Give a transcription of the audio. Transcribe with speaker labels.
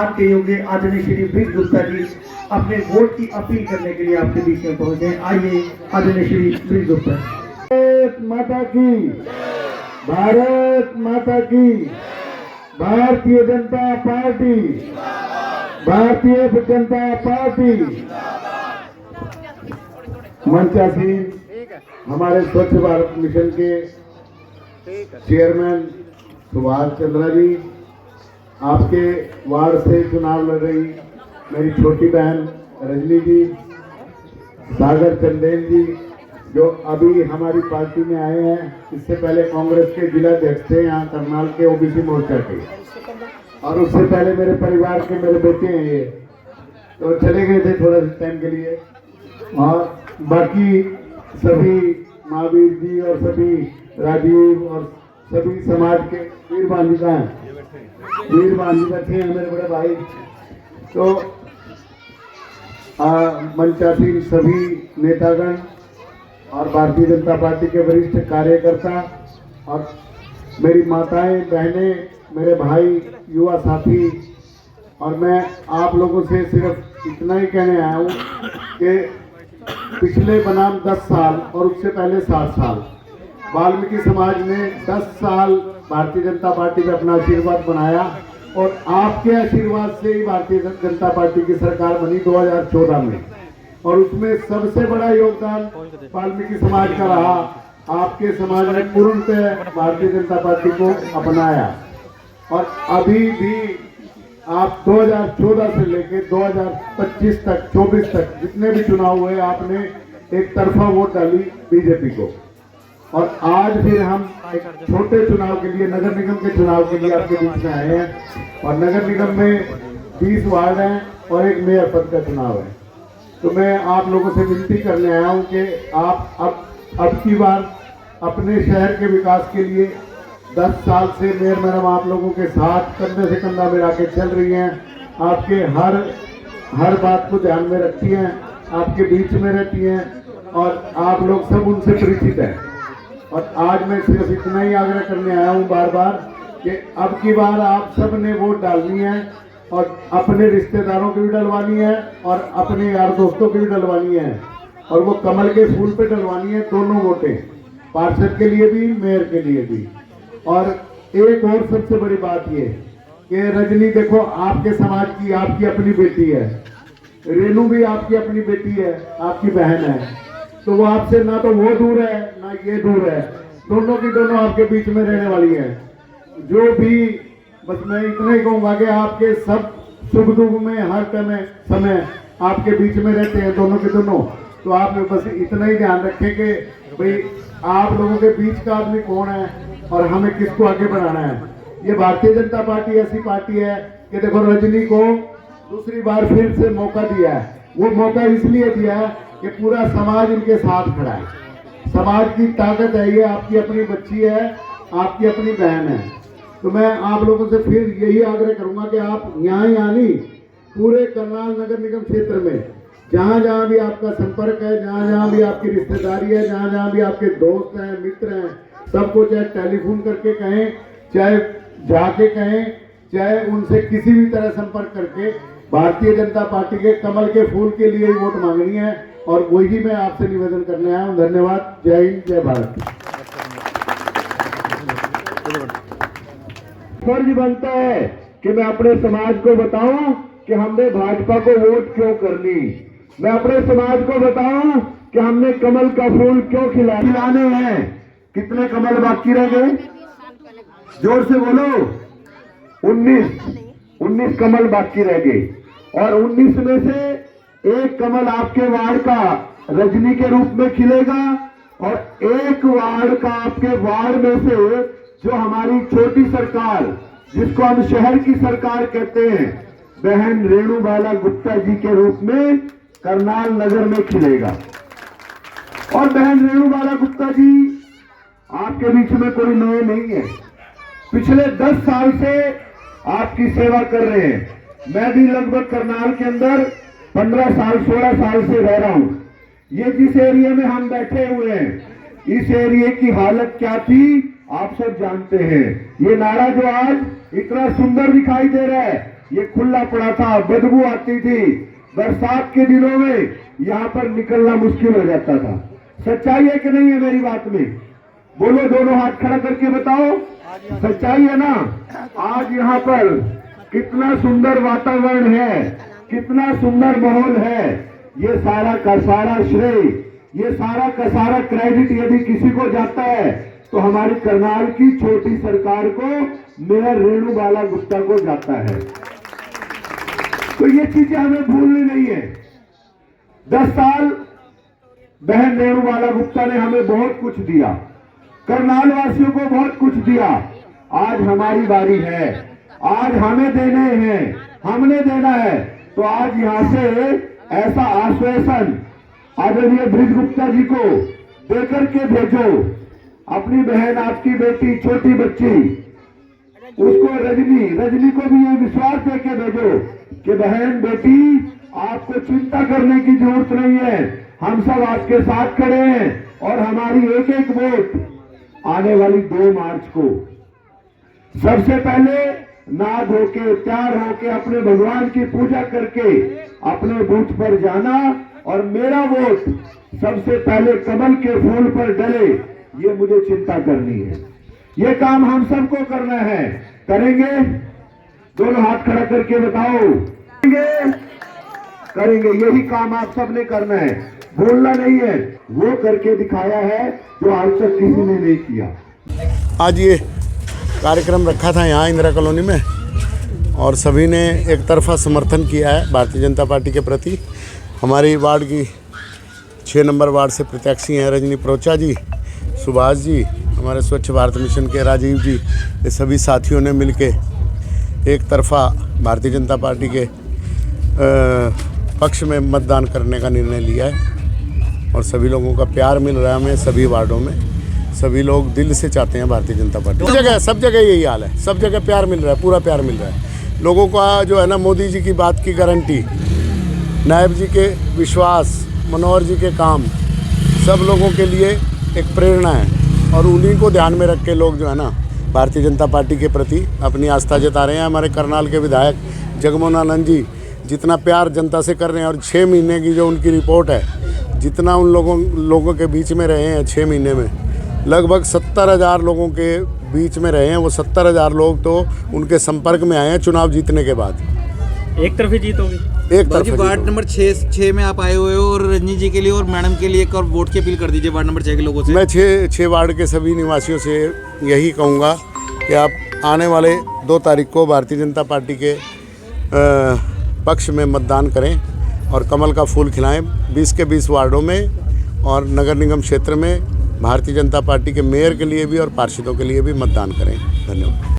Speaker 1: सम्मान के योग्य आदरणीय श्री ब्रिज गुप्ता जी अपने वोट की अपील करने के लिए आपके बीच में पहुंचे। आइए आदरणीय श्री ब्रिज गुप्ता।
Speaker 2: भारत माता की, भारत माता की, भारतीय जनता पार्टी, भारतीय जनता पार्टी। मंचासीन हमारे स्वच्छ भारत मिशन के चेयरमैन सुभाष चंद्रा जी, आपके वार्ड से चुनाव लड़ रही मेरी छोटी बहन रजनी जी, सागर चंदेल जी जो अभी हमारी पार्टी में आए हैं, इससे पहले कांग्रेस के जिलाध्यक्ष थे यहाँ करनाल के ओबीसी मोर्चा के, और उससे पहले मेरे परिवार के मेरे बेटे हैं ये, तो चले गए थे थोड़ा टाइम के लिए। और बाकी सभी महावीर जी और सभी राजीव और सभी समाज के वीर बांधिका हैं, वीर बांधिका थे मेरे बड़े भाई। तो मंचासीन सभी नेतागण और भारतीय जनता पार्टी के वरिष्ठ कार्यकर्ता और मेरी माताएं, बहनें, मेरे भाई, युवा साथी, और मैं आप लोगों से सिर्फ इतना ही कहने आया हूँ कि पिछले बनाम 10 साल और उससे पहले 7 साल वाल्मीकि समाज ने 10 साल भारतीय जनता पार्टी पे अपना आशीर्वाद बनाया, और आपके आशीर्वाद से ही भारतीय जनता पार्टी की सरकार बनी 2014 में, और उसमें सबसे बड़ा योगदान वाल्मीकि समाज का रहा। आपके समाज ने पूर्णतः भारतीय जनता पार्टी को अपनाया, और अभी भी आप 2014 से लेकर 2025 तक 24 तक जितने भी चुनाव हुए आपने एक तरफा वोट डाली बीजेपी को। और आज फिर हम एक छोटे चुनाव के लिए, नगर निगम के चुनाव के लिए आपके बीच में आए हैं, और नगर निगम में 20 वार्ड हैं और एक मेयर पद का चुनाव है। तो मैं आप लोगों से विनती करने आया हूं कि आप अब की बार अपने शहर के विकास के लिए 10 साल से मेयर मैडम आप लोगों के साथ कंधे से कंधा मिला के चल रही हैं, आपके हर बात को ध्यान में रखती हैं, आपके बीच में रहती हैं, और आप लोग सब उनसे परिचित हैं। और आज मैं सिर्फ इतना ही आग्रह करने आया हूं बार बार कि अब की बार आप सब ने वोट डालनी है, और अपने रिश्तेदारों की भी डलवानी है और अपने यार दोस्तों की भी डलवानी है, और वो कमल के फूल पे डलवानी है दोनों वोटें, पार्षद के लिए भी, मेयर के लिए भी। और एक और सबसे बड़ी बात ये कि रजनी देखो, आपके समाज की आपकी अपनी बेटी है, रेनू भी आपकी अपनी बेटी है, आपकी बहन है, तो वो आपसे ना तो वो दूर है ना ये दूर है, दोनों की दोनों आपके बीच में रहने वाली है। जो भी बस मैं इतना ही कहूँगा कि आपके सब सुख दुख में हर समय आपके बीच में रहते हैं दोनों के दोनों। तो आप बस इतना ही ध्यान रखें कि भाई आप लोगों के बीच का आदमी कौन है और हमें किसको आगे बढ़ाना है। ये भारतीय जनता पार्टी ऐसी पार्टी है कि देखो, रजनी को दूसरी बार फिर से मौका दिया है। वो मौका इसलिए दिया है कि पूरा समाज इनके साथ खड़ा है, समाज की ताकत है, ये आपकी अपनी बच्ची है, आपकी अपनी बहन है। तो मैं आप लोगों से फिर यही आग्रह करूंगा कि आप यहाँ नहीं, पूरे करनाल नगर निगम क्षेत्र में जहाँ जहाँ भी आपका संपर्क है, जहाँ जहाँ भी आपकी रिश्तेदारी है, जहाँ जहाँ भी आपके दोस्त हैं, मित्र हैं, सबको चाहे टेलीफोन करके कहें, चाहे जाके कहें, चाहे उनसे किसी भी तरह संपर्क करके भारतीय जनता पार्टी के कमल के फूल के लिए वोट मांगनी है, और वही मैं आपसे निवेदन करने आया हूँ। धन्यवाद। जय हिंद, जय भारत। फर्ज बनता है कि मैं अपने समाज को बताऊं कि हमने भाजपा को वोट क्यों करनी, मैं अपने समाज को बताऊं कि हमने कमल का फूल क्यों खिलाने हैं। कितने कमल बाकी रह गए? जोर से बोलो। 19 कमल बाकी रह गए, और 19 में से एक कमल आपके वार्ड का रजनी के रूप में खिलेगा, और एक वार्ड का आपके वार्ड में से जो हमारी छोटी सरकार, जिसको हम शहर की सरकार कहते हैं, बहन रेणु बाला गुप्ता जी के रूप में करनाल नगर में खिलेगा। और बहन रेणु बाला गुप्ता जी आपके बीच में कोई नए नहीं है, पिछले 10 साल से आपकी सेवा कर रहे हैं। मैं भी लगभग करनाल के अंदर 15 साल 16 साल से रह रहा हूं। ये जिस एरिया में हम बैठे हुए हैं, इस एरिया की हालत क्या थी आप सब जानते हैं। ये नारा जो आज इतना सुंदर दिखाई दे रहा है, ये खुला पड़ा था, बदबू आती थी, बरसात के दिनों में यहाँ पर निकलना मुश्किल हो जाता था। सच्चाई है कि नहीं है मेरी बात में? बोलो, दोनों हाथ खड़ा करके बताओ, सच्चाई है ना? आज यहाँ पर कितना सुंदर वातावरण है, कितना सुंदर माहौल है। ये सारा का सारा श्रेय, ये सारा का सारा क्रेडिट यदि किसी को जाता है तो हमारी करनाल की छोटी सरकार को, मेयर रेणुबाला गुप्ता को जाता है। तो ये चीजें हमें भूलनी नहीं है। 10 साल बहन रेणुबाला गुप्ता ने हमें बहुत कुछ दिया, करनाल वासियों को बहुत कुछ दिया। आज हमारी बारी है, आज हमें देने हैं, हमने देना है। तो आज यहां से ऐसा आश्वासन आदरणीय ब्रिज गुप्ता जी को देकर के भेजो। अपनी बहन, आपकी बेटी, छोटी बच्ची, उसको रजनी को भी ये विश्वास दे के भेजो कि बहन बेटी, आपको चिंता करने की जरूरत नहीं है, हम सब आपके साथ खड़े हैं। और हमारी एक एक वोट आने वाली 2 मार्च को सबसे पहले नहा धो के, तैयार होके, अपने भगवान की पूजा करके अपने बूथ पर जाना और मेरा वोट सबसे पहले कमल के फूल पर डले, ये मुझे चिंता करनी है। ये काम हम सबको करना है। करेंगे? दोनों हाथ खड़ा करके बताओ, करेंगे। यही काम आप सबने करना है, बोलना नहीं है। वो करके दिखाया है जो आज तक किसी ने नहीं किया।
Speaker 3: आज ये कार्यक्रम रखा था यहाँ इंदिरा कॉलोनी में और सभी ने एक तरफा समर्थन किया है भारतीय जनता पार्टी के प्रति। हमारी वार्ड की 6 नंबर वार्ड से प्रत्याशी हैं रजनी प्रोचा जी, सुभाष जी, हमारे स्वच्छ भारत मिशन के राजीव जी, ये सभी साथियों ने मिलके एक तरफा भारतीय जनता पार्टी के पक्ष में मतदान करने का निर्णय लिया है और सभी लोगों का प्यार मिल रहा है हमें सभी वार्डों में। सभी लोग दिल से चाहते हैं भारतीय जनता पार्टी। सब जगह यही हाल है, सब जगह प्यार मिल रहा है, पूरा प्यार मिल रहा है लोगों का। जो है ना, मोदी जी की बात की गारंटी, नायब जी के विश्वास, मनोहर जी के काम, सब लोगों के लिए एक प्रेरणा है और उन्हीं को ध्यान में रख के लोग जो है ना भारतीय जनता पार्टी के प्रति अपनी आस्था जता रहे हैं। हमारे करनाल के विधायक जगमोहन आनंद जी जितना प्यार जनता से कर रहे हैं और 6 महीने की जो उनकी रिपोर्ट है, जितना उन लोगों के बीच में रहे हैं 6 महीने में, लगभग 70,000 लोगों के बीच में रहे हैं। वो 70,000 लोग तो उनके संपर्क में आए हैं चुनाव जीतने के बाद।
Speaker 4: एक तरफी जीत होगी।
Speaker 3: एक तरफ
Speaker 4: वार्ड नंबर 6 में आप आए हुए हो और रजनी जी के लिए और मैडम के लिए एक और वोट की अपील कर दीजिए वार्ड नंबर 6 के लोगों से।
Speaker 3: मैं 6 वार्ड के सभी निवासियों से यही कहूँगा कि आप आने वाले 2 तारीख को भारतीय जनता पार्टी के पक्ष में मतदान करें और कमल का फूल खिलाएं। 20 के 20 वार्डों में और नगर निगम क्षेत्र में भारतीय जनता पार्टी के मेयर के लिए भी और पार्षदों के लिए भी मतदान करें। धन्यवाद।